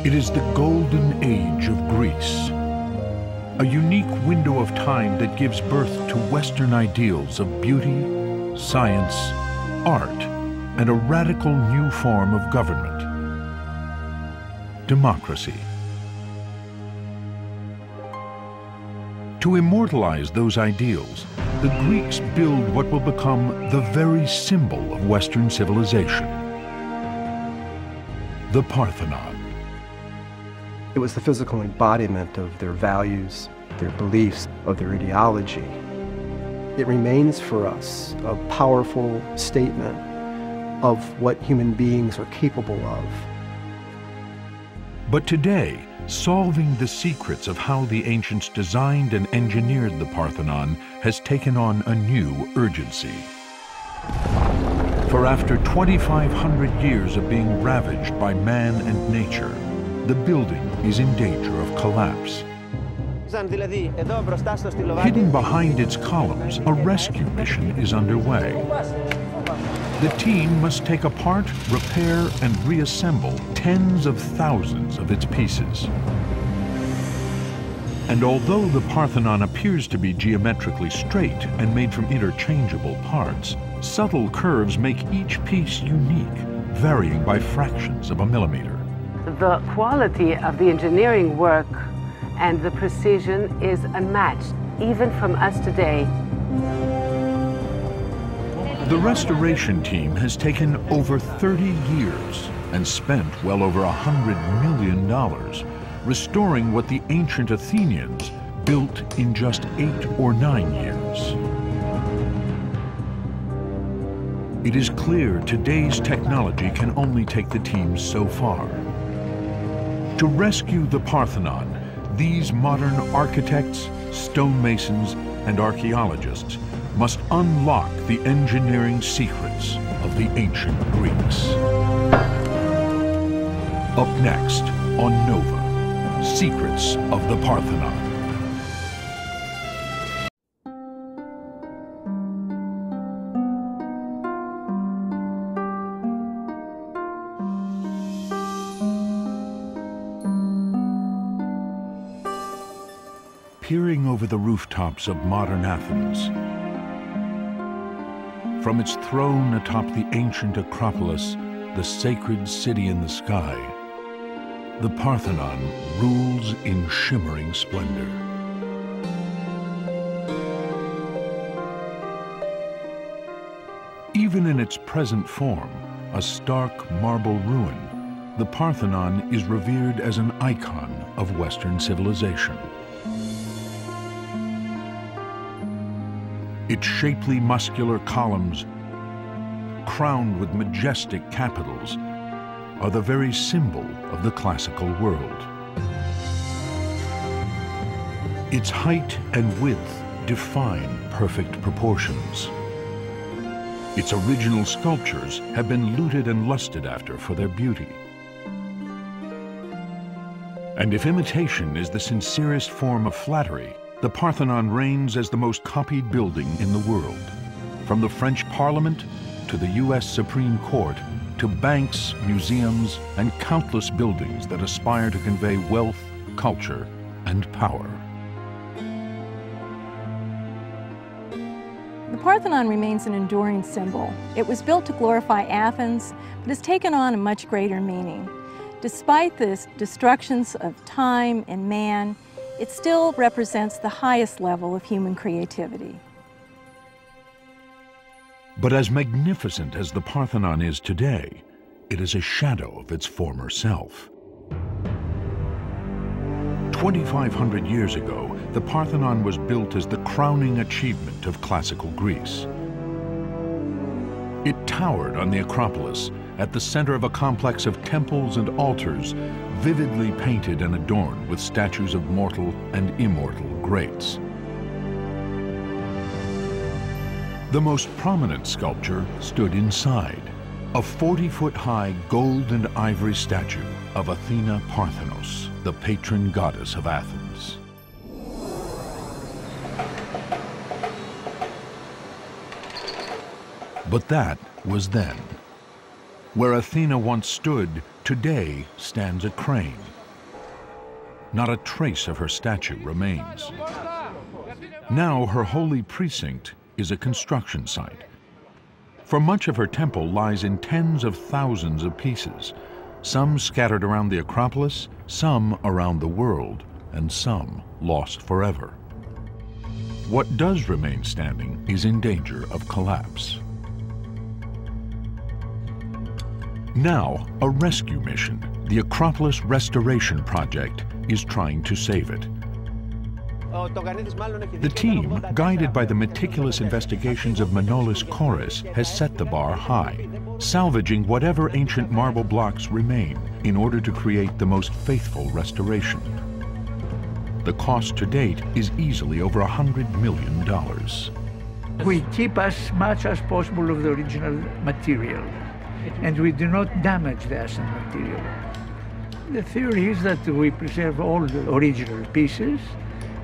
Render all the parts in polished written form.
It is the golden age of Greece, a unique window of time that gives birth to Western ideals of beauty, science, art, and a radical new form of government: democracy. To immortalize those ideals, the Greeks build what will become the very symbol of Western civilization: the Parthenon. It was the physical embodiment of their values, their beliefs, of their ideology. It remains for us a powerful statement of what human beings are capable of. But today, solving the secrets of how the ancients designed and engineered the Parthenon has taken on a new urgency. For after 2,500 years of being ravaged by man and nature, the building is in danger of collapse. Hidden behind its columns, a rescue mission is underway. The team must take apart, repair, and reassemble tens of thousands of its pieces. And although the Parthenon appears to be geometrically straight and made from interchangeable parts, subtle curves make each piece unique, varying by fractions of a millimeter. The quality of the engineering work and the precision is unmatched, even from us today. The restoration team has taken over 30 years and spent well over $100 million restoring what the ancient Athenians built in just 8 or 9 years. It is clear today's technology can only take the team so far. To rescue the Parthenon, these modern architects, stonemasons, and archaeologists must unlock the engineering secrets of the ancient Greeks. Up next on Nova, Secrets of the Parthenon. Peering over the rooftops of modern Athens, from its throne atop the ancient Acropolis, the sacred city in the sky, the Parthenon rules in shimmering splendor. Even in its present form, a stark marble ruin, the Parthenon is revered as an icon of Western civilization. Its shapely muscular columns, crowned with majestic capitals, are the very symbol of the classical world. Its height and width define perfect proportions. Its original sculptures have been looted and lusted after for their beauty. And if imitation is the sincerest form of flattery, the Parthenon reigns as the most copied building in the world. From the French Parliament to the US Supreme Court to banks, museums, and countless buildings that aspire to convey wealth, culture, and power. The Parthenon remains an enduring symbol. It was built to glorify Athens, but has taken on a much greater meaning. Despite the destructions of time and man, it still represents the highest level of human creativity. But as magnificent as the Parthenon is today, it is a shadow of its former self. 2,500 years ago, the Parthenon was built as the crowning achievement of classical Greece. It towered on the Acropolis, at the center of a complex of temples and altars, vividly painted and adorned with statues of mortal and immortal greats. The most prominent sculpture stood inside, a 40-foot-high gold and ivory statue of Athena Parthenos, the patron goddess of Athens. But that was then. Where Athena once stood, today stands a crane. Not a trace of her statue remains. Now her holy precinct is a construction site. For much of her temple lies in tens of thousands of pieces, some scattered around the Acropolis, some around the world, and some lost forever. What does remain standing is in danger of collapse. Now, a rescue mission, the Acropolis Restoration Project, is trying to save it. The team, guided by the meticulous investigations of Manolis Korres, has set the bar high, salvaging whatever ancient marble blocks remain in order to create the most faithful restoration. The cost to date is easily over $100 million. We keep as much as possible of the original material, and we do not damage the asset material. The theory is that we preserve all the original pieces,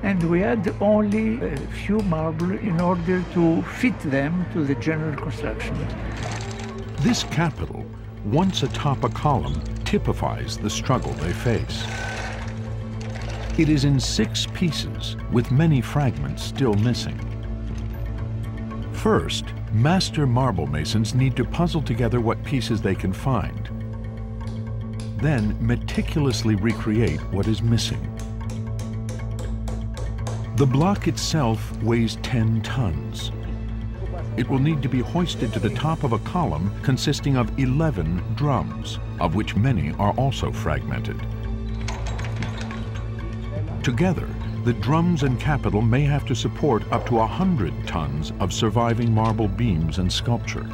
and we add only a few marble in order to fit them to the general construction. This capital, once atop a column, typifies the struggle they face. It is in 6 pieces, with many fragments still missing. First, master marble masons need to puzzle together what pieces they can find. Then meticulously recreate what is missing. The block itself weighs 10 tons. It will need to be hoisted to the top of a column consisting of 11 drums, of which many are also fragmented. Together, the drums and capital may have to support up to 100 tons of surviving marble beams and sculpture.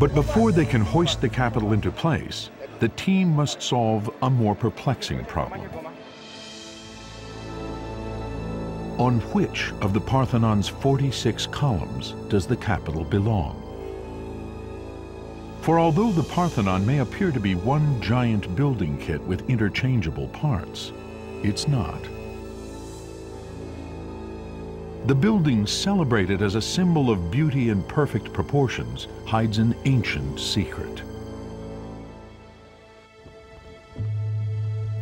But before they can hoist the capital into place, the team must solve a more perplexing problem. On which of the Parthenon's 46 columns does the capital belong? For although the Parthenon may appear to be one giant building kit with interchangeable parts, it's not. The building, celebrated as a symbol of beauty and perfect proportions, hides an ancient secret.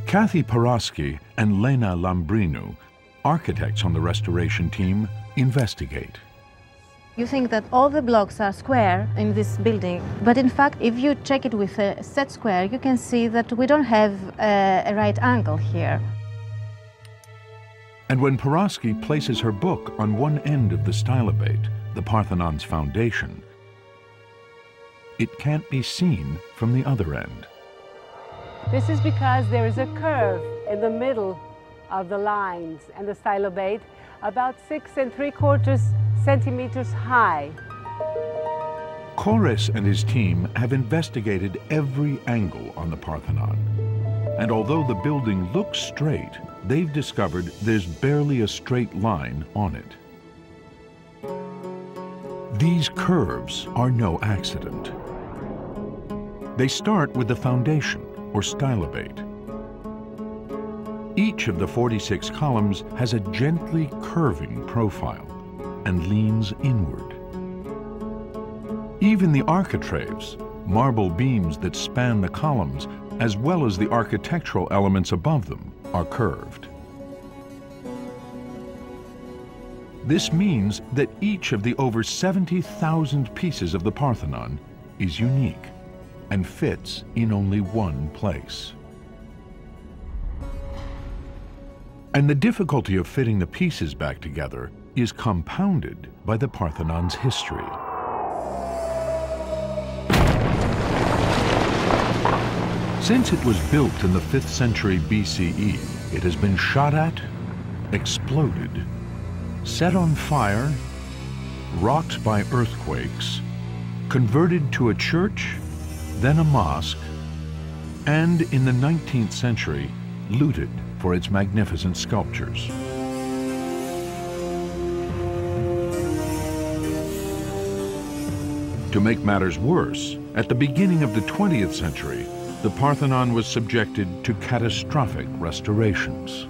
Kathy Paraski and Lena Lambrinu, architects on the restoration team, investigate. You think that all the blocks are square in this building, but in fact, if you check it with a set square, you can see that we don't have a right angle here. And when Paraski places her book on one end of the stylobate, the Parthenon's foundation, it can't be seen from the other end. This is because there is a curve in the middle of the lines and the stylobate, about 6 3/4 centimeters high. Korres and his team have investigated every angle on the Parthenon. And although the building looks straight, they've discovered there's barely a straight line on it. These curves are no accident. They start with the foundation, or stylobate. Each of the 46 columns has a gently curving profile and leans inward. Even the architraves, marble beams that span the columns, as well as the architectural elements above them, are curved. This means that each of the over 70,000 pieces of the Parthenon is unique and fits in only one place. And the difficulty of fitting the pieces back together is compounded by the Parthenon's history. Since it was built in the 5th century BCE, it has been shot at, exploded, set on fire, rocked by earthquakes, converted to a church, then a mosque, and in the 19th century, looted for its magnificent sculptures. To make matters worse, at the beginning of the 20th century, the Parthenon was subjected to catastrophic restorations.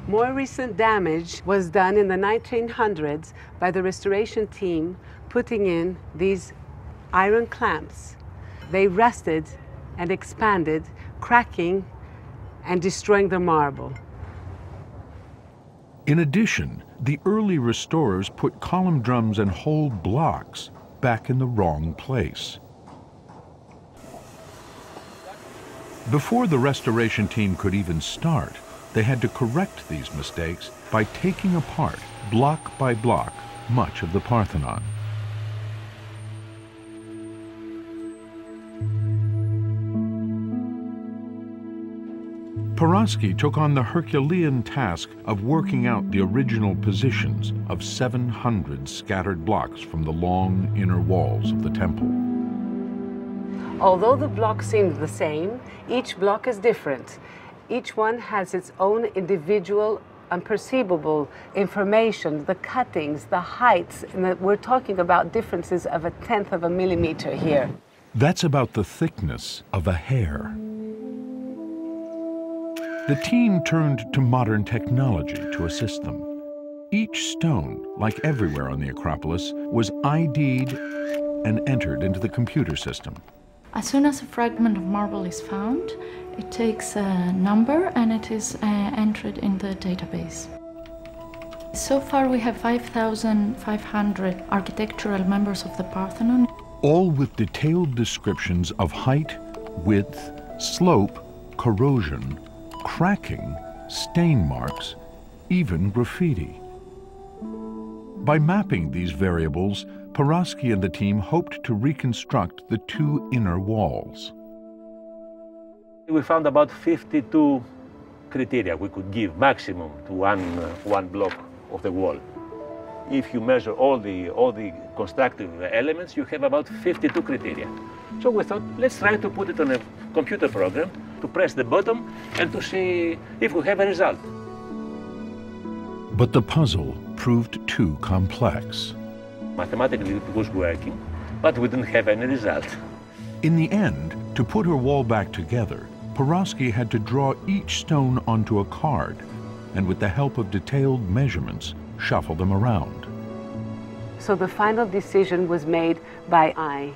More recent damage was done in the 1900s by the restoration team putting in these iron clamps they rusted and expanded, cracking and destroying the marble. In addition, the early restorers put column drums and whole blocks back in the wrong place. Before the restoration team could even start, they had to correct these mistakes by taking apart, block by block, much of the Parthenon. Paraski took on the Herculean task of working out the original positions of 700 scattered blocks from the long inner walls of the temple. Although the blocks seem the same, each block is different. Each one has its own individual, unperceivable information, the cuttings, the heights, and we're talking about differences of 1/10 of a millimeter here. That's about the thickness of a hair. The team turned to modern technology to assist them. Each stone, like everywhere on the Acropolis, was ID'd and entered into the computer system. As soon as a fragment of marble is found, it takes a number and it is entered in the database. So far we have 5,500 architectural members of the Parthenon. All with detailed descriptions of height, width, slope, corrosion, cracking, stain marks, even graffiti. By mapping these variables, Paraski and the team hoped to reconstruct the two inner walls. We found about 52 criteria we could give maximum to one block of the wall. If you measure all the constructive elements, you have about 52 criteria. So we thought, let's try to put it on a computer program to press the button and to see if we have a result. But the puzzle proved too complex. Mathematically it was working, but we didn't have any result. In the end, to put her wall back together, Paraski had to draw each stone onto a card and with the help of detailed measurements, shuffle them around. So the final decision was made by eye.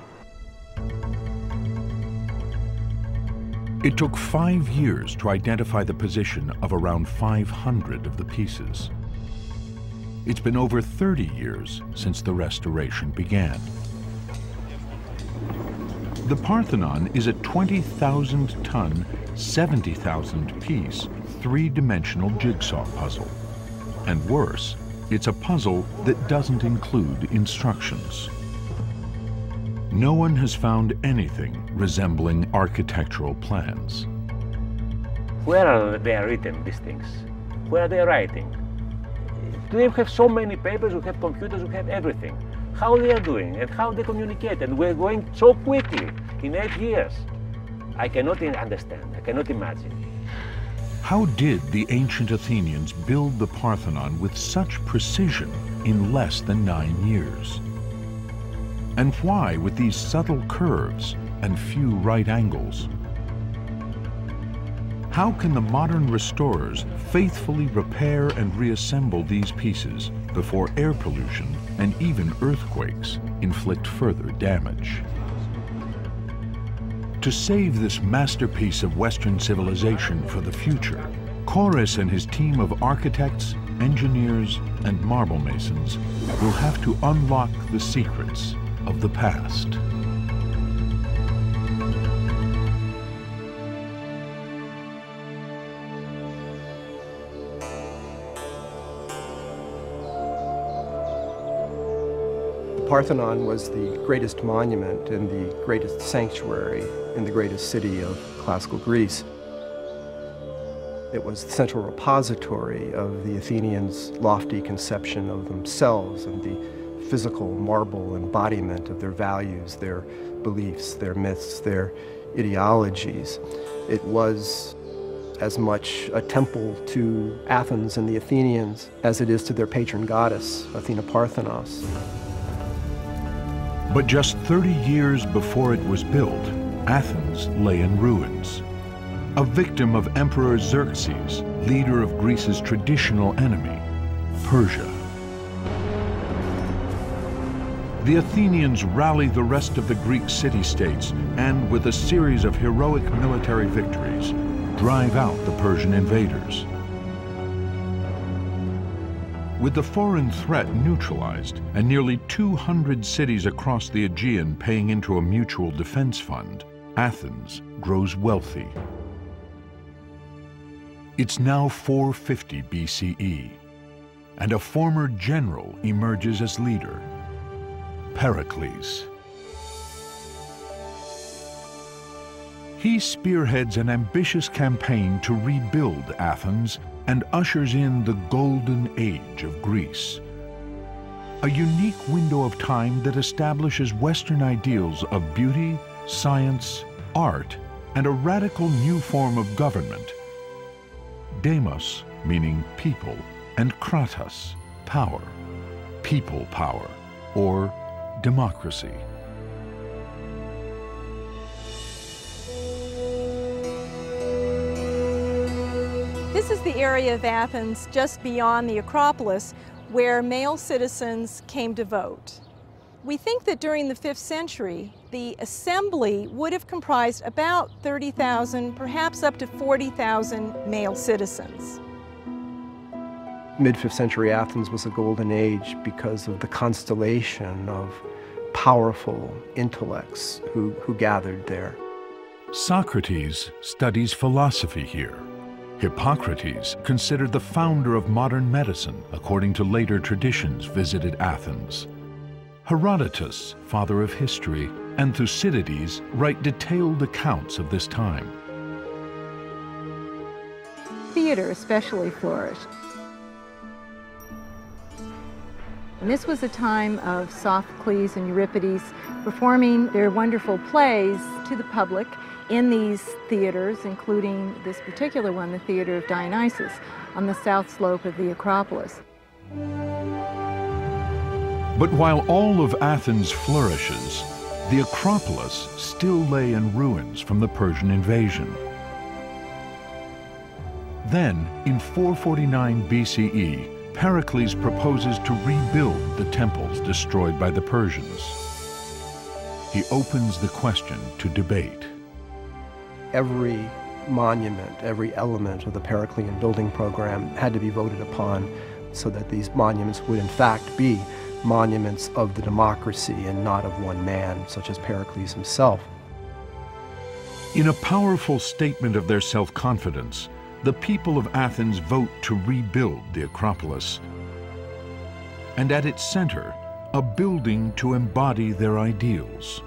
It took 5 years to identify the position of around 500 of the pieces. It's been over 30 years since the restoration began. The Parthenon is a 20,000-ton, 70,000-piece, three-dimensional jigsaw puzzle. And worse, it's a puzzle that doesn't include instructions. No one has found anything resembling architectural plans. Where are they written, these things? Where are they writing? Today we have so many papers, we have computers, we have everything. How they are doing and how they communicate, and we're going so quickly in 8 years. I cannot understand, I cannot imagine. How did the ancient Athenians build the Parthenon with such precision in less than 9 years? And why with these subtle curves and few right angles? How can the modern restorers faithfully repair and reassemble these pieces before air pollution and even earthquakes inflict further damage? To save this masterpiece of Western civilization for the future, Kouros and his team of architects, engineers, and marble masons will have to unlock the secrets of the past. The Parthenon was the greatest monument and the greatest sanctuary in the greatest city of classical Greece. It was the central repository of the Athenians' lofty conception of themselves and the physical marble embodiment of their values, their beliefs, their myths, their ideologies. It was as much a temple to Athens and the Athenians as it is to their patron goddess, Athena Parthenos. But just 30 years before it was built, Athens lay in ruins. A victim of Emperor Xerxes, leader of Greece's traditional enemy, Persia. the Athenians rally the rest of the Greek city-states and, with a series of heroic military victories, drive out the Persian invaders. With the foreign threat neutralized and nearly 200 cities across the Aegean paying into a mutual defense fund, Athens grows wealthy. It's now 450 BCE, and a former general emerges as leader, Pericles. He spearheads an ambitious campaign to rebuild Athens and ushers in the golden age of Greece, a unique window of time that establishes Western ideals of beauty, science, art, and a radical new form of government. Demos, meaning people, and kratos, power, people power, or democracy. This is the area of Athens just beyond the Acropolis where male citizens came to vote. We think that during the 5th century, the assembly would have comprised about 30,000, perhaps up to 40,000 male citizens. Mid-5th century Athens was a golden age because of the constellation of powerful intellects who gathered there. Socrates studies philosophy here. Hippocrates, considered the founder of modern medicine, according to later traditions, visited Athens. Herodotus, father of history, and Thucydides write detailed accounts of this time. Theater especially flourished. And this was a time of Sophocles and Euripides performing their wonderful plays to the public in these theaters, including this particular one, the Theater of Dionysus, on the south slope of the Acropolis. But while all of Athens flourishes, the Acropolis still lay in ruins from the Persian invasion. Then, in 449 BCE, Pericles proposes to rebuild the temples destroyed by the Persians. He opens the question to debate. Every monument, every element of the Periclean building program had to be voted upon so that these monuments would in fact be monuments of the democracy and not of one man, such as Pericles himself. In a powerful statement of their self-confidence, the people of Athens vote to rebuild the Acropolis, and at its center, a building to embody their ideals,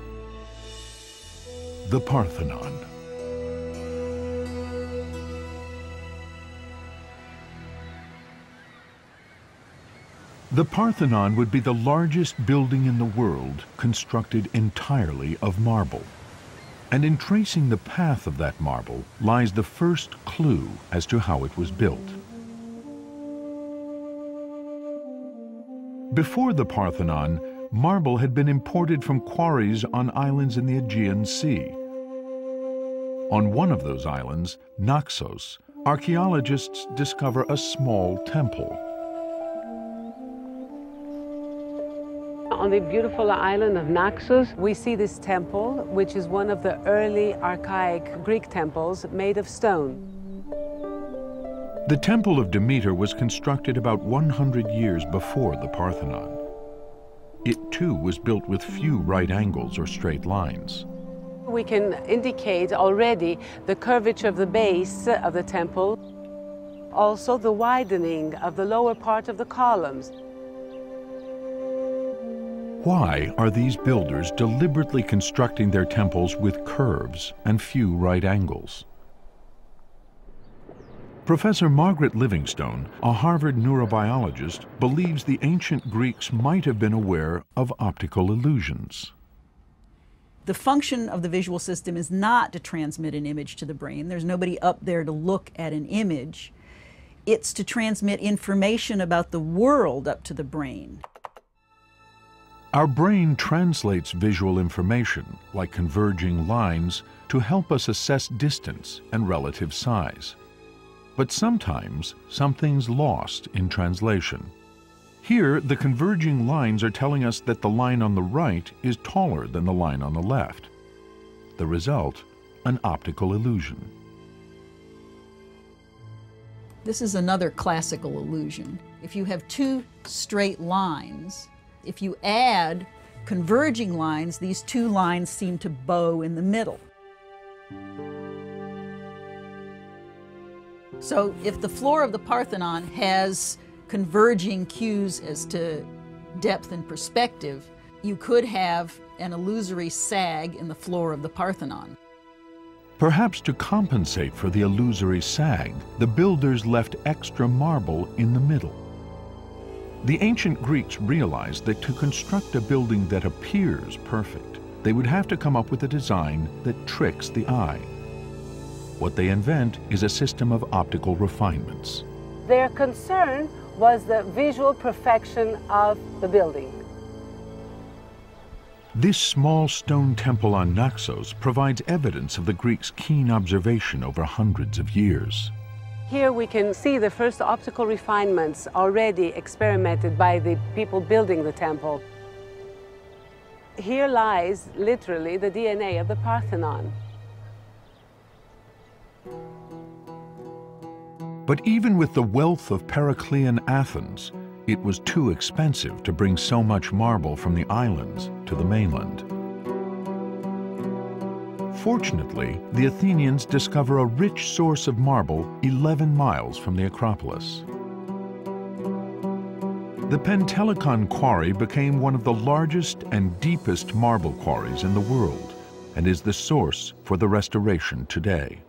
the Parthenon. The Parthenon would be the largest building in the world constructed entirely of marble. And in tracing the path of that marble lies the first clue as to how it was built. Before the Parthenon, marble had been imported from quarries on islands in the Aegean Sea. On one of those islands, Naxos, archaeologists discover a small temple. On the beautiful island of Naxos, we see this temple, which is one of the early archaic Greek temples made of stone. The Temple of Demeter was constructed about 100 years before the Parthenon. It too was built with few right angles or straight lines. We can indicate already the curvature of the base of the temple, also the widening of the lower part of the columns. Why are these builders deliberately constructing their temples with curves and few right angles? Professor Margaret Livingstone, a Harvard neurobiologist, believes the ancient Greeks might have been aware of optical illusions. The function of the visual system is not to transmit an image to the brain. There's nobody up there to look at an image. It's to transmit information about the world up to the brain. Our brain translates visual information, like converging lines, to help us assess distance and relative size. But sometimes something's lost in translation. Here, the converging lines are telling us that the line on the right is taller than the line on the left. The result, an optical illusion. This is another classical illusion. If you have two straight lines, if you add converging lines, these two lines seem to bow in the middle. So if the floor of the Parthenon has converging cues as to depth and perspective, you could have an illusory sag in the floor of the Parthenon. Perhaps to compensate for the illusory sag, the builders left extra marble in the middle. The ancient Greeks realized that to construct a building that appears perfect, they would have to come up with a design that tricks the eye. What they invent is a system of optical refinements. Their concern was the visual perfection of the building. This small stone temple on Naxos provides evidence of the Greeks' keen observation over hundreds of years. Here we can see the first optical refinements already experimented by the people building the temple. Here lies literally the DNA of the Parthenon. But even with the wealth of Periclean Athens, it was too expensive to bring so much marble from the islands to the mainland. Fortunately, the Athenians discover a rich source of marble 11 miles from the Acropolis. The Pentelicon quarry became one of the largest and deepest marble quarries in the world and is the source for the restoration today.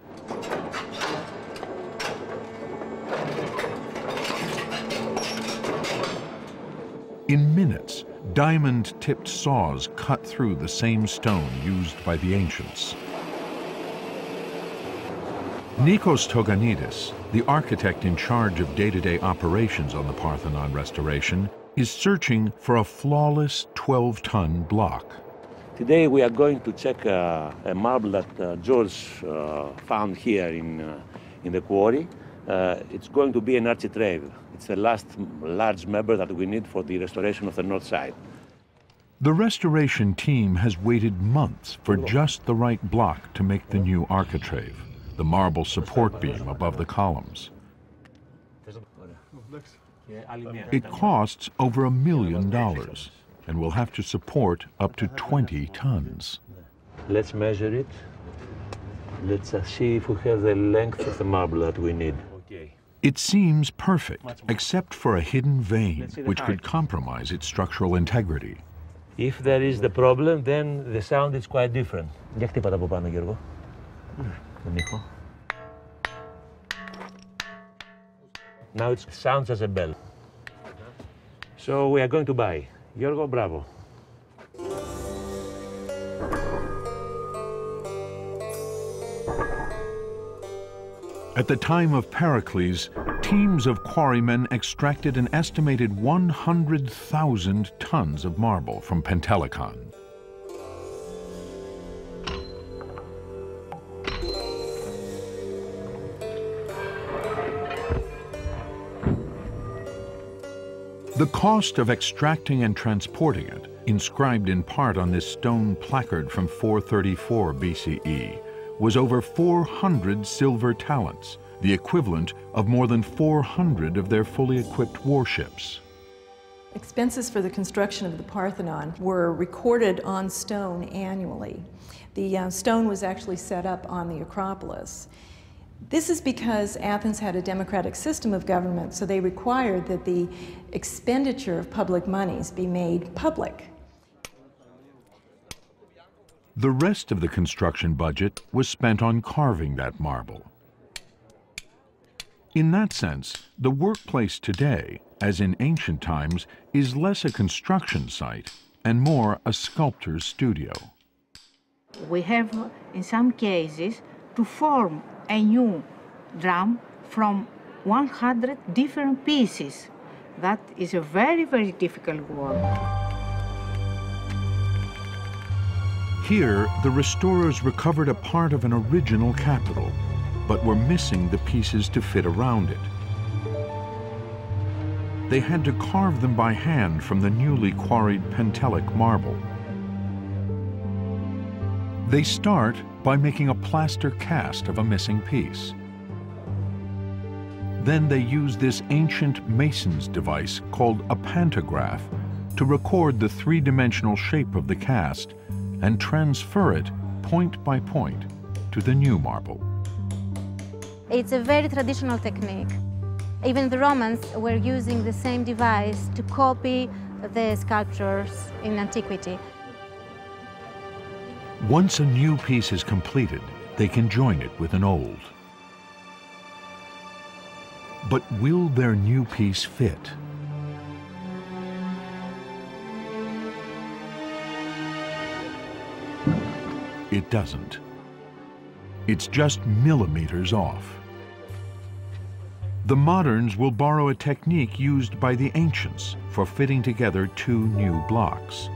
In minutes, diamond-tipped saws cut through the same stone used by the ancients. Nikos Toganidis, the architect in charge of day-to-day operations on the Parthenon restoration, is searching for a flawless 12-ton block. Today we are going to check a marble that George found here in the quarry. It's going to be an architrave. It's the last large member that we need for the restoration of the north side. The restoration team has waited months for just the right block to make the new architrave, the marble support beam above the columns. It costs over $1 million and will have to support up to 20 tons. Let's measure it. Let's see if we have the length of the marble that we need. It seems perfect, except for a hidden vein, which could compromise its structural integrity. If there is the problem, then the sound is quite different. Now it sounds as a bell. So we are going to buy. Giorgo, bravo. At the time of Pericles, teams of quarrymen extracted an estimated 100,000 tons of marble from Pentelicon. The cost of extracting and transporting it, inscribed in part on this stone placard from 434 BCE, was over 400 silver talents, the equivalent of more than 400 of their fully equipped warships. Expenses for the construction of the Parthenon were recorded on stone annually. The stone was actually set up on the Acropolis. This is because Athens had a democratic system of government, so they required that the expenditure of public monies be made public. The rest of the construction budget was spent on carving that marble. In that sense, the workplace today, as in ancient times, is less a construction site and more a sculptor's studio. We have, in some cases, to form a new drum from 100 different pieces. That is a very, very difficult work. Here, the restorers recovered a part of an original capital, but were missing the pieces to fit around it. they had to carve them by hand from the newly quarried pentelic marble. They start by making a plaster cast of a missing piece. Then they use this ancient mason's device called a pantograph to record the three-dimensional shape of the cast and transfer it point by point to the new marble. It's a very traditional technique. Even the Romans were using the same device to copy the sculptures in antiquity. Once a new piece is completed, they can join it with an old. But will their new piece fit? It doesn't. It's just millimeters off. The moderns will borrow a technique used by the ancients for fitting together two new blocks.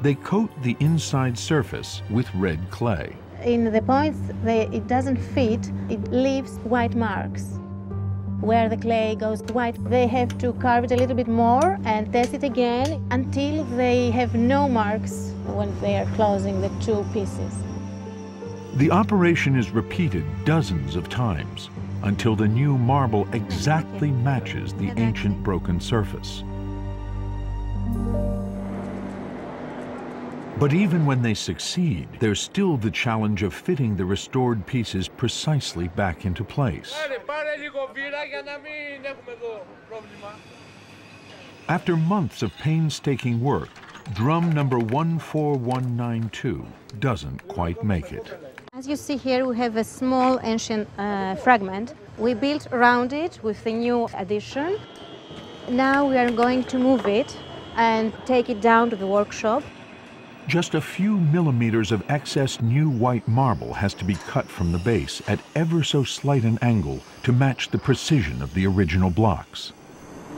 They coat the inside surface with red clay. In the points it doesn't fit, it leaves white marks. Where the clay goes white, they have to carve it a little bit more and test it again until they have no marks when they are closing the two pieces. The operation is repeated dozens of times until the new marble exactly matches the ancient broken surface. But even when they succeed, there's still the challenge of fitting the restored pieces precisely back into place. After months of painstaking work, drum number 14192 doesn't quite make it. As you see here, we have a small ancient fragment. We built around it with the new addition. Now we are going to move it and take it down to the workshop. Just a few millimeters of excess new white marble has to be cut from the base at ever so slight an angle to match the precision of the original blocks.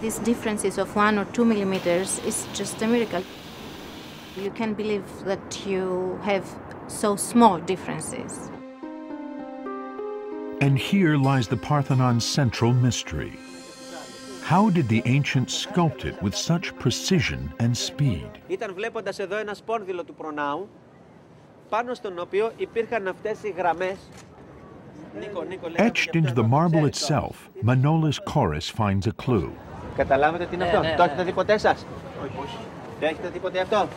These differences of 1 or 2 millimeters is just a miracle. You can't believe that you have so small differences. And here lies the Parthenon's central mystery. How did the ancients sculpt it with such precision and speed? Ήταν βλέποντας εδώ ένα σπόνδυλο του προνάου, πάνω στον οποίο υπήρχαν αυτές οι γραμμές. Etched into the marble itself, Manolis Chorus finds a clue. Καταλάβετε τι είναι αυτό? Το έχετε δει ποτέ σας? Δεν έχετε δει ποτέ αυτό?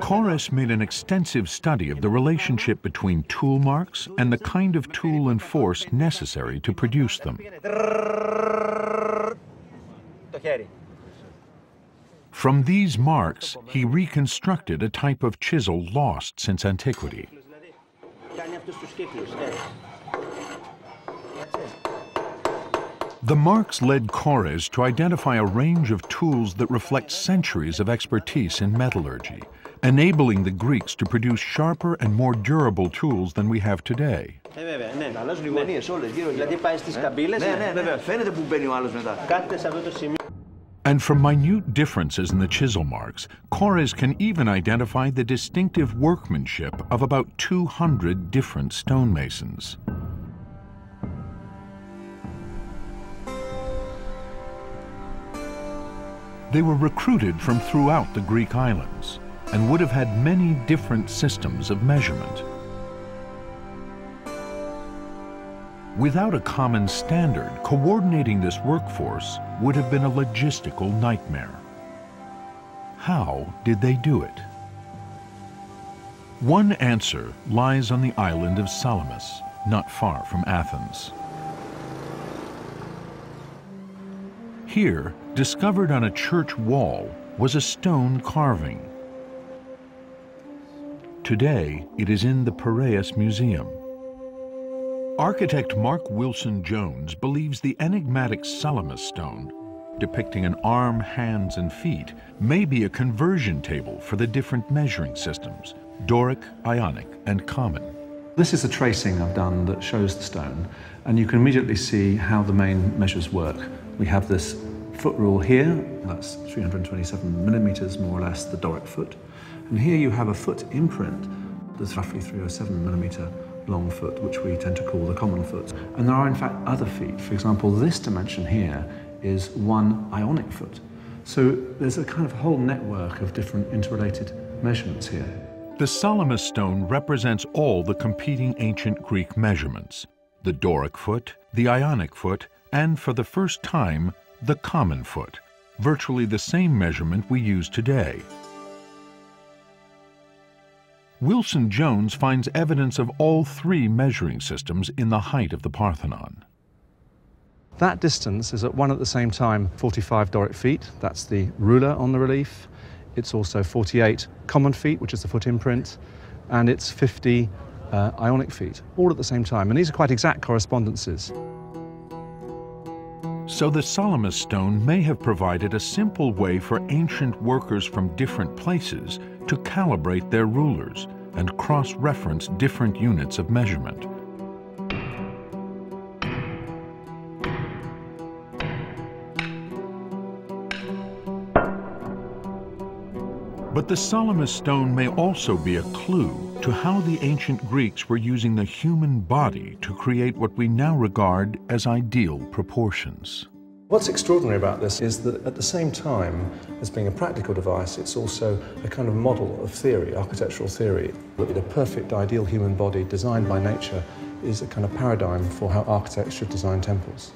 Chorus made an extensive study of the relationship between tool marks and the kind of tool and force necessary to produce them. From these marks, he reconstructed a type of chisel lost since antiquity. The marks led Chorus to identify a range of tools that reflect centuries of expertise in metallurgy, enabling the Greeks to produce sharper and more durable tools than we have today. And from minute differences in the chisel marks, Chorus can even identify the distinctive workmanship of about 200 different stonemasons. They were recruited from throughout the Greek islands and would have had many different systems of measurement. Without a common standard, coordinating this workforce would have been a logistical nightmare. How did they do it? One answer lies on the island of Salamis, not far from Athens. Here, discovered on a church wall, was a stone carving. Today, it is in the Piraeus Museum. Architect Mark Wilson Jones believes the enigmatic Salamis stone, depicting an arm, hands, and feet, may be a conversion table for the different measuring systems, Doric, Ionic, and Common. This is a tracing I've done that shows the stone, and you can immediately see how the main measures work. We have this foot rule here, that's 327 millimeters, more or less, the Doric foot. And here you have a foot imprint that's roughly 307 millimeter long foot, which we tend to call the common foot. And there are, in fact, other feet. For example, this dimension here is 1 ionic foot. So there's a kind of whole network of different interrelated measurements here. The Salamis stone represents all the competing ancient Greek measurements: the Doric foot, the Ionic foot, and for the first time, the common foot, virtually the same measurement we use today. Wilson-Jones finds evidence of all three measuring systems in the height of the Parthenon. That distance is at one at the same time 45 Doric feet, that's the ruler on the relief. It's also 48 common feet, which is the foot imprint, and it's 50 Ionic feet, all at the same time. And these are quite exact correspondences. So the Salamis stone may have provided a simple way for ancient workers from different places to calibrate their rulers and cross-reference different units of measurement. But the Salamis stone may also be a clue to how the ancient Greeks were using the human body to create what we now regard as ideal proportions. What's extraordinary about this is that at the same time as being a practical device, it's also a kind of model of theory, architectural theory. That a perfect ideal human body designed by nature is a kind of paradigm for how architects should design temples.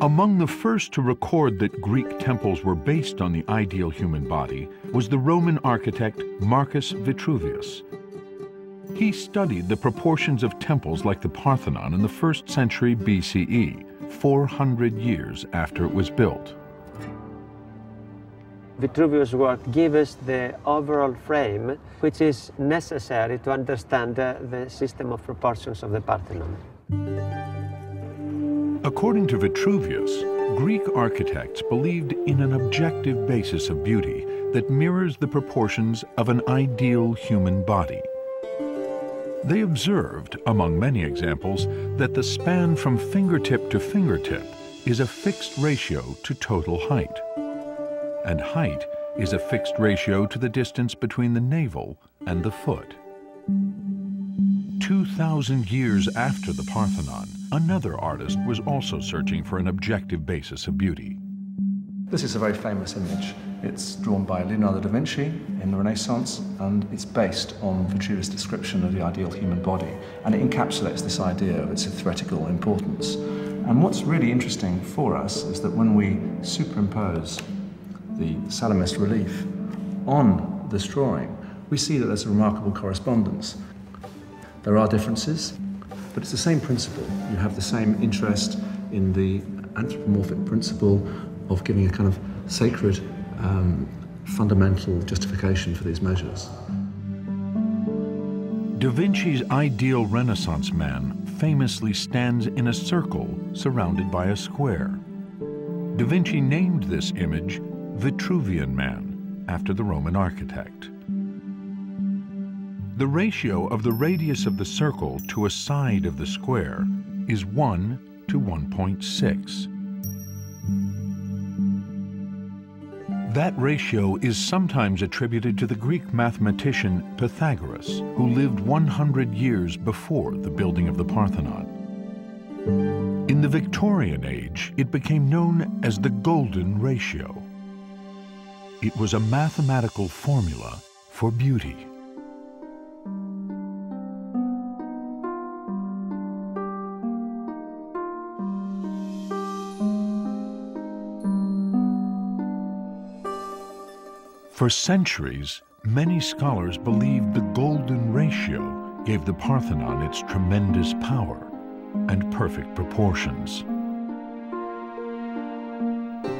Among the first to record that Greek temples were based on the ideal human body was the Roman architect Marcus Vitruvius. He studied the proportions of temples like the Parthenon in the 1st century BCE, 400 years after it was built. Vitruvius' work gives us the overall frame which is necessary to understand the system of proportions of the Parthenon. According to Vitruvius, Greek architects believed in an objective basis of beauty that mirrors the proportions of an ideal human body. They observed, among many examples, that the span from fingertip to fingertip is a fixed ratio to total height, and height is a fixed ratio to the distance between the navel and the foot. 2,000 years after the Parthenon, another artist was also searching for an objective basis of beauty. This is a very famous image. It's drawn by Leonardo da Vinci in the Renaissance, and it's based on Vitruvius' description of the ideal human body, and it encapsulates this idea of its theoretical importance. And what's really interesting for us is that when we superimpose the Salamis relief on this drawing, we see that there's a remarkable correspondence. There are differences, but it's the same principle. You have the same interest in the anthropomorphic principle of giving a kind of sacred, fundamental justification for these measures. Da Vinci's ideal Renaissance man famously stands in a circle surrounded by a square. Da Vinci named this image Vitruvian Man, after the Roman architect. The ratio of the radius of the circle to a side of the square is 1 to 1.6. That ratio is sometimes attributed to the Greek mathematician Pythagoras, who lived 100 years before the building of the Parthenon. In the Victorian age, it became known as the golden ratio. It was a mathematical formula for beauty. For centuries, many scholars believed the golden ratio gave the Parthenon its tremendous power and perfect proportions.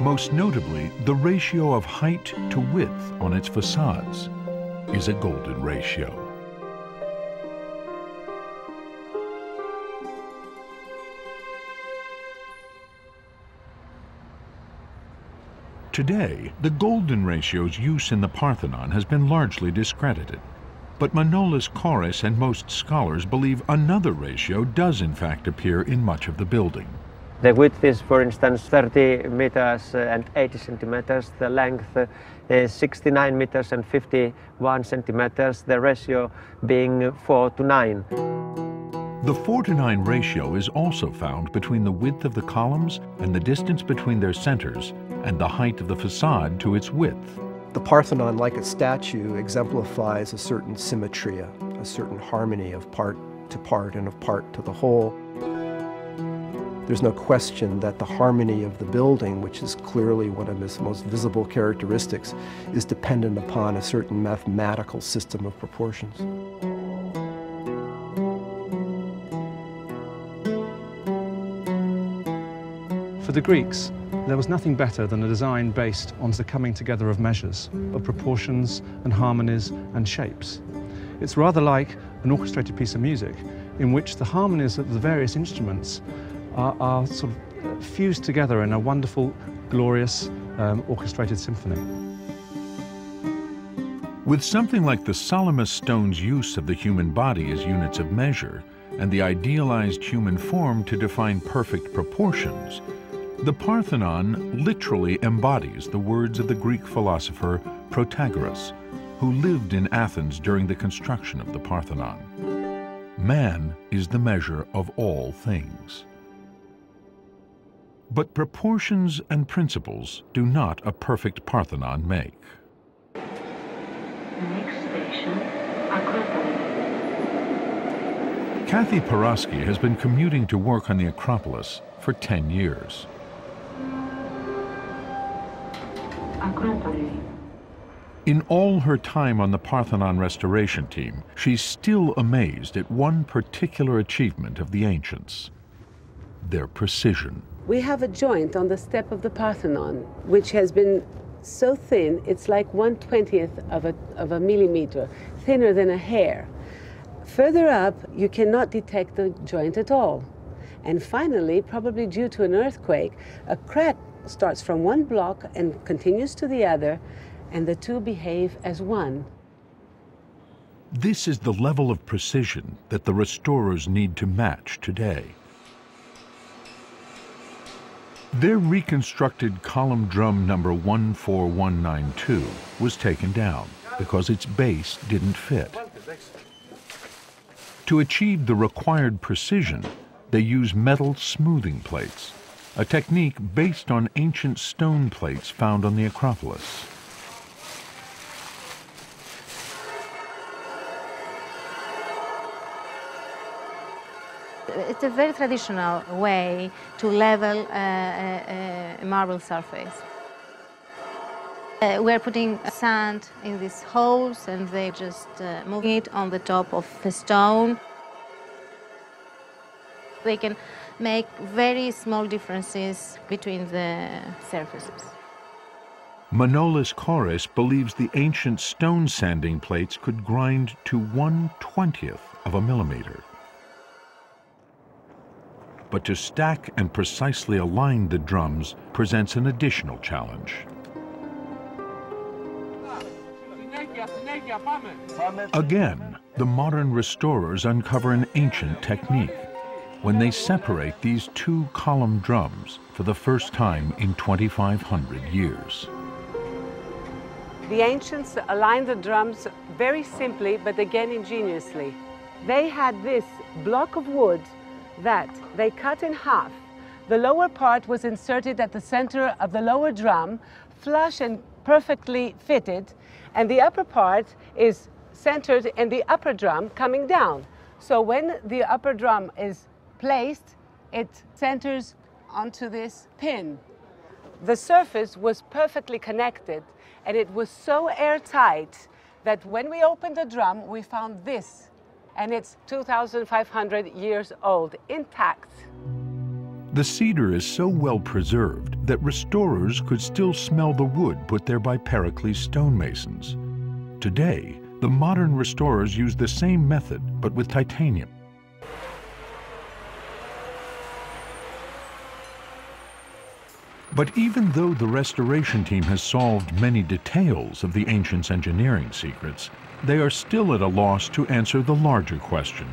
Most notably, the ratio of height to width on its facades is a golden ratio. Today, the golden ratio's use in the Parthenon has been largely discredited. But Manolis Korres and most scholars believe another ratio does in fact appear in much of the building. The width is, for instance, 30 meters and 80 centimeters. The length is 69 meters and 51 centimeters, the ratio being 4 to 9. The 4:9 ratio is also found between the width of the columns and the distance between their centers and the height of the facade to its width. The Parthenon, like its statue, exemplifies a certain symmetry, a certain harmony of part to part and of part to the whole. There's no question that the harmony of the building, which is clearly one of its most visible characteristics, is dependent upon a certain mathematical system of proportions. For the Greeks, there was nothing better than a design based on the coming together of measures, of proportions and harmonies and shapes. It's rather like an orchestrated piece of music in which the harmonies of the various instruments are sort of fused together in a wonderful, glorious, orchestrated symphony. With something like the Salamis stone's use of the human body as units of measure and the idealized human form to define perfect proportions, the Parthenon literally embodies the words of the Greek philosopher Protagoras, who lived in Athens during the construction of the Parthenon. Man is the measure of all things. But proportions and principles do not a perfect Parthenon make. Next station, Acropolis. Kathy Paraski has been commuting to work on the Acropolis for 10 years. Acropolis. In all her time on the Parthenon restoration team, she's still amazed at one particular achievement of the ancients: their precision. We have a joint on the step of the Parthenon, which has been so thin, it's like 1/20th of a millimeter, thinner than a hair. Further up, you cannot detect the joint at all. And finally, probably due to an earthquake, a crack starts from one block and continues to the other, and the two behave as one. This is the level of precision that the restorers need to match today. Their reconstructed column drum number 14192 was taken down because its base didn't fit. To achieve the required precision, they use metal smoothing plates, a technique based on ancient stone plates found on the Acropolis. It's a very traditional way to level a marble surface. We're putting sand in these holes and they just moving it on the top of the stone. They can make very small differences between the surfaces. Manolis Kouris believes the ancient stone sanding plates could grind to 1/20th of a millimeter. But to stack and precisely align the drums presents an additional challenge. Again, the modern restorers uncover an ancient technique when they separate these two column drums for the first time in 2,500 years. The ancients aligned the drums very simply, but again ingeniously. They had this block of wood that they cut in half. The lower part was inserted at the center of the lower drum, flush and perfectly fitted, and the upper part is centered in the upper drum coming down. So when the upper drum is placed, it centers onto this pin. The surface was perfectly connected, and it was so airtight that when we opened the drum, we found this, and it's 2,500 years old, intact. The cedar is so well preserved that restorers could still smell the wood put there by Pericles stonemasons. Today, the modern restorers use the same method, but with titanium. But even though the restoration team has solved many details of the ancients' engineering secrets, they are still at a loss to answer the larger question.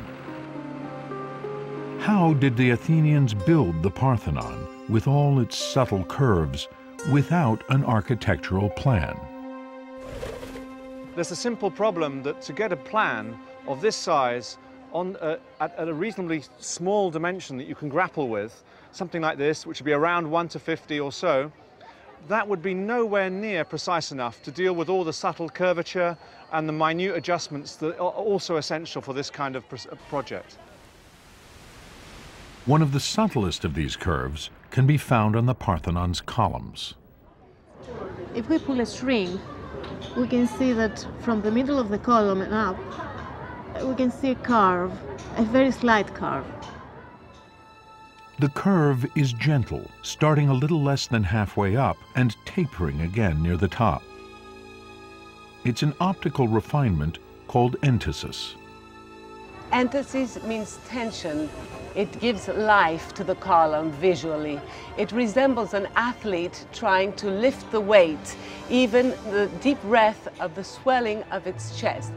How did the Athenians build the Parthenon with all its subtle curves without an architectural plan? There's a simple problem that to get a plan of this size at a reasonably small dimension that you can grapple with, something like this, which would be around 1 to 50 or so, that would be nowhere near precise enough to deal with all the subtle curvature and the minute adjustments that are also essential for this kind of project. One of the subtlest of these curves can be found on the Parthenon's columns. If we pull a string, we can see that from the middle of the column and up, we can see a curve, a very slight curve. The curve is gentle, starting a little less than halfway up and tapering again near the top. It's an optical refinement called entasis. Entasis means tension. It gives life to the column visually. It resembles an athlete trying to lift the weight, even the deep breath of the swelling of its chest.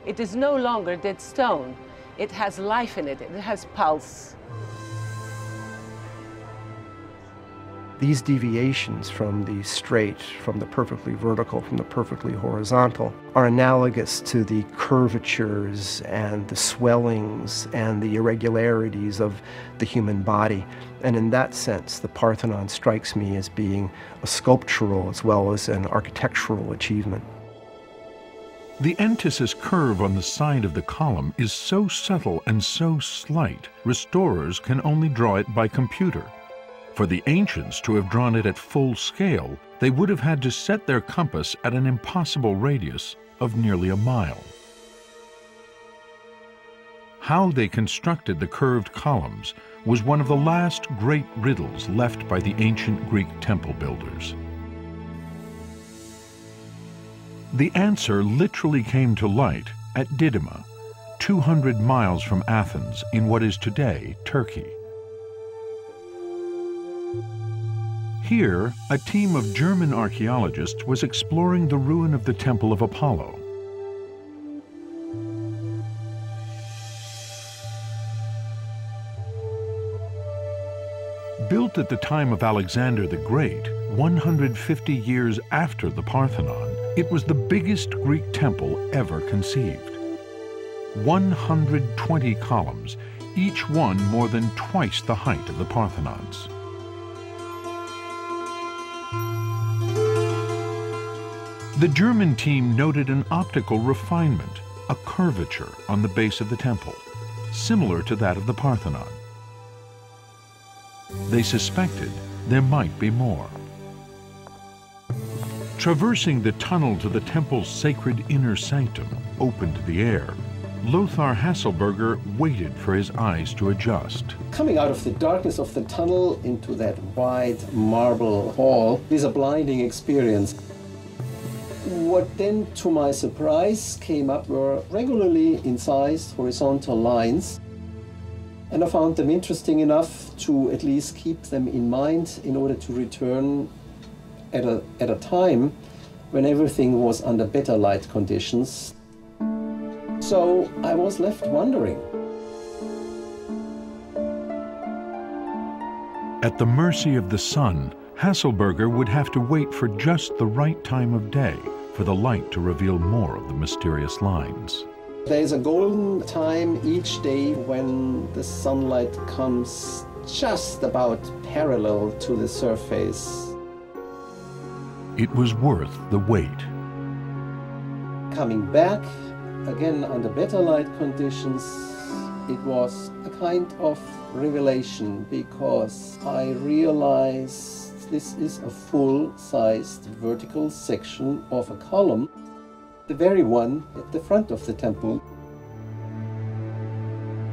It is no longer dead stone. It has life in it. It has pulse. These deviations from the straight, from the perfectly vertical, from the perfectly horizontal, are analogous to the curvatures and the swellings and the irregularities of the human body. And in that sense, the Parthenon strikes me as being a sculptural as well as an architectural achievement. The entasis curve on the side of the column is so subtle and so slight, restorers can only draw it by computer. For the ancients to have drawn it at full scale, they would have had to set their compass at an impossible radius of nearly a mile. How they constructed the curved columns was one of the last great riddles left by the ancient Greek temple builders. The answer literally came to light at Didyma, 200 miles from Athens in what is today Turkey. Here, a team of German archaeologists was exploring the ruin of the Temple of Apollo. Built at the time of Alexander the Great, 150 years after the Parthenon, it was the biggest Greek temple ever conceived. 120 columns, each one more than twice the height of the Parthenon's. The German team noted an optical refinement, a curvature on the base of the temple, similar to that of the Parthenon. They suspected there might be more. Traversing the tunnel to the temple's sacred inner sanctum, open to the air, Lothar Hasselberger waited for his eyes to adjust. Coming out of the darkness of the tunnel into that wide marble hall is a blinding experience. What then, to my surprise, came up were regularly incised horizontal lines, and I found them interesting enough to at least keep them in mind in order to return at a time when everything was under better light conditions. So I was left wondering. At the mercy of the sun, Hasselberger would have to wait for just the right time of day for the light to reveal more of the mysterious lines. There is a golden time each day when the sunlight comes just about parallel to the surface. It was worth the wait. Coming back, again under better light conditions, it was a kind of revelation because I realized this is a full-sized vertical section of a column, the very one at the front of the temple.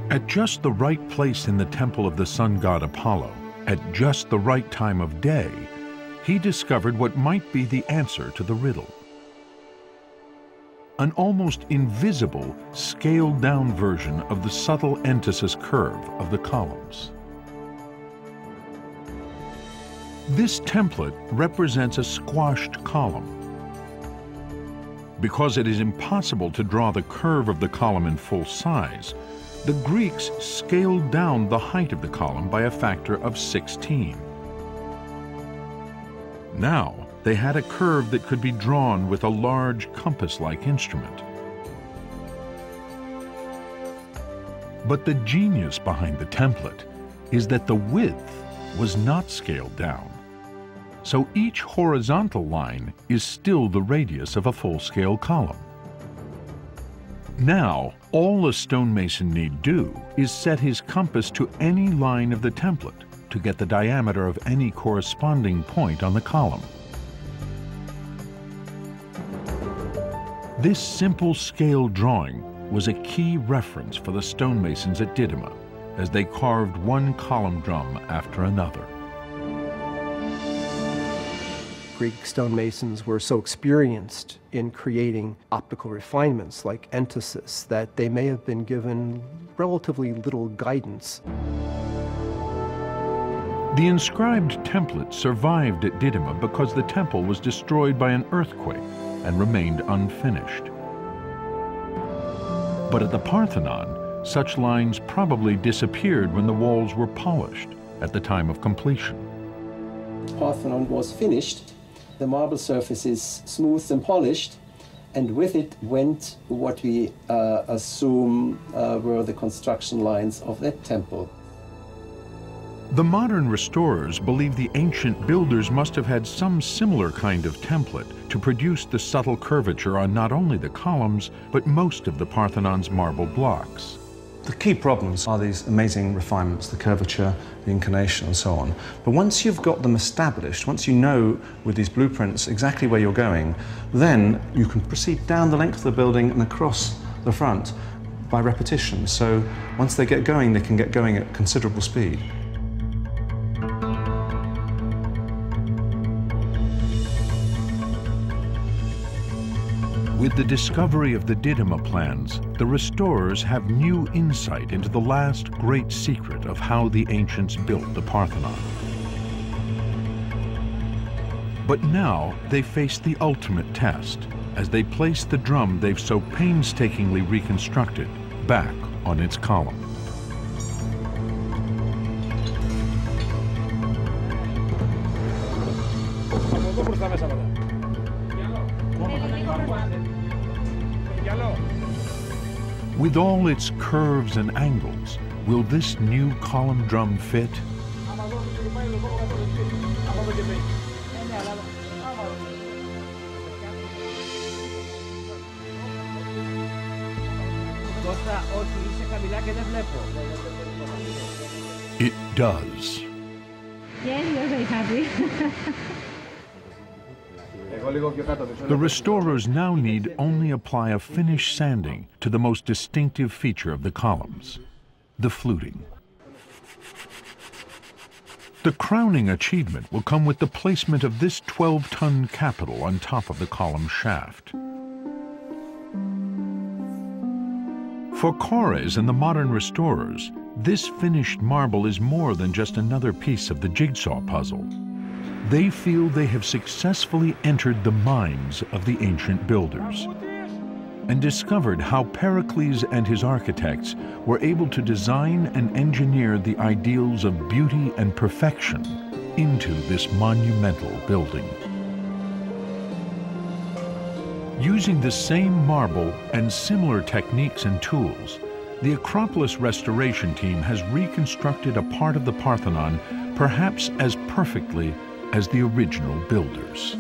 At just the right place in the temple of the sun god Apollo, at just the right time of day, he discovered what might be the answer to the riddle. An almost invisible, scaled-down version of the subtle entasis curve of the columns. This template represents a squashed column. Because it is impossible to draw the curve of the column in full size, the Greeks scaled down the height of the column by a factor of 16. Now, they had a curve that could be drawn with a large compass-like instrument. But the genius behind the template is that the width was not scaled down. So each horizontal line is still the radius of a full-scale column. Now, all a stonemason need do is set his compass to any line of the template to get the diameter of any corresponding point on the column. This simple scale drawing was a key reference for the stonemasons at Didyma as they carved one column drum after another. Greek stonemasons were so experienced in creating optical refinements like entasis that they may have been given relatively little guidance. The inscribed template survived at Didyma because the temple was destroyed by an earthquake and remained unfinished. But at the Parthenon, such lines probably disappeared when the walls were polished at the time of completion. Parthenon was finished. The marble surface is smoothed and polished, and with it went what we assume were the construction lines of that temple. The modern restorers believe the ancient builders must have had some similar kind of template to produce the subtle curvature on not only the columns, but most of the Parthenon's marble blocks. The key problems are these amazing refinements, the curvature, the inclination, and so on. But once you've got them established, once you know with these blueprints exactly where you're going, then you can proceed down the length of the building and across the front by repetition. So once they get going, they can get going at considerable speed. With the discovery of the Didyma plans, the restorers have new insight into the last great secret of how the ancients built the Parthenon. But now they face the ultimate test as they place the drum they've so painstakingly reconstructed back on its column. With all its curves and angles, will this new column drum fit? It does. Yes, you're very happy. The restorers now need only apply a finish sanding to the most distinctive feature of the columns, the fluting. The crowning achievement will come with the placement of this 12-ton capital on top of the column shaft. For Kores and the modern restorers, this finished marble is more than just another piece of the jigsaw puzzle. They feel they have successfully entered the minds of the ancient builders and discovered how Pericles and his architects were able to design and engineer the ideals of beauty and perfection into this monumental building. Using the same marble and similar techniques and tools, the Acropolis restoration team has reconstructed a part of the Parthenon perhaps as perfectly as the original builders.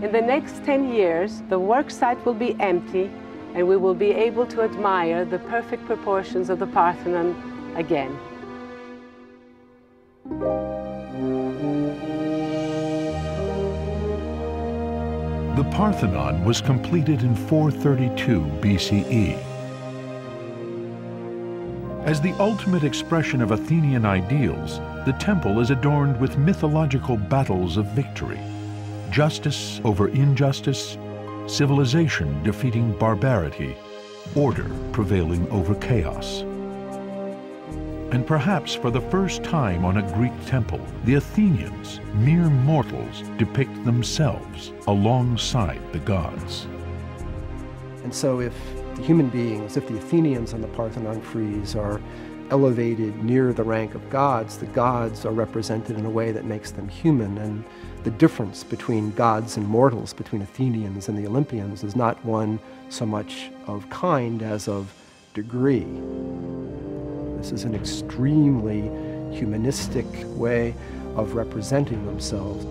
In the next 10 years, the work site will be empty and we will be able to admire the perfect proportions of the Parthenon again. The Parthenon was completed in 432 BCE. As the ultimate expression of Athenian ideals, the temple is adorned with mythological battles of victory, justice over injustice, civilization defeating barbarity, order prevailing over chaos. And perhaps for the first time on a Greek temple, the Athenians, mere mortals, depict themselves alongside the gods. And so if the human beings, if the Athenians on the Parthenon frieze are elevated near the rank of gods, the gods are represented in a way that makes them human. And the difference between gods and mortals, between Athenians and the Olympians, is not one so much of kind as of degree. This is an extremely humanistic way of representing themselves.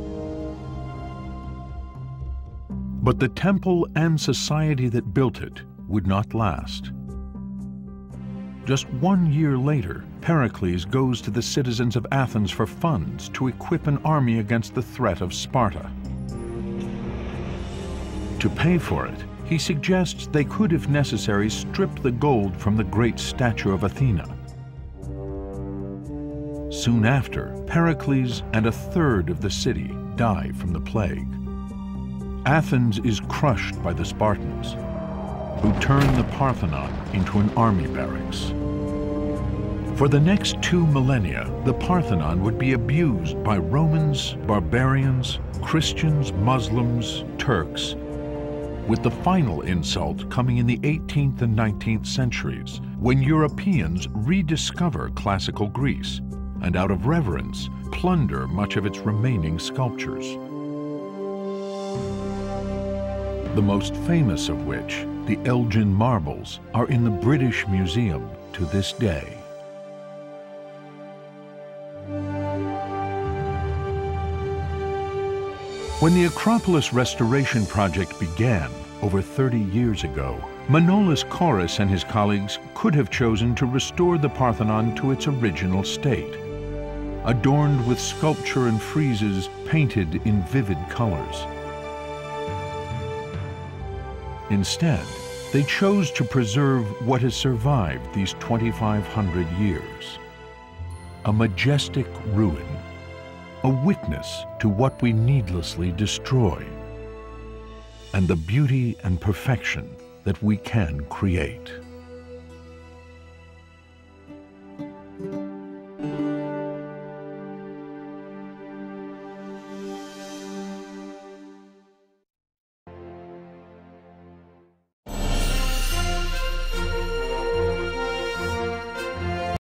But the temple and society that built it would not last. Just 1 year later, Pericles goes to the citizens of Athens for funds to equip an army against the threat of Sparta. To pay for it, he suggests they could, if necessary, strip the gold from the great statue of Athena. Soon after, Pericles and a third of the city die from the plague. Athens is crushed by the Spartans, who turn the Parthenon into an army barracks. For the next 2 millennia, the Parthenon would be abused by Romans, barbarians, Christians, Muslims, Turks, with the final insult coming in the 18th and 19th centuries, when Europeans rediscover classical Greece and, out of reverence, plunder much of its remaining sculptures. The most famous of which, the Elgin marbles, are in the British Museum to this day. When the Acropolis restoration project began over 30 years ago, Manolis Korres and his colleagues could have chosen to restore the Parthenon to its original state, adorned with sculpture and friezes painted in vivid colors. Instead, they chose to preserve what has survived these 2,500 years. A majestic ruin, a witness to what we needlessly destroy, and the beauty and perfection that we can create.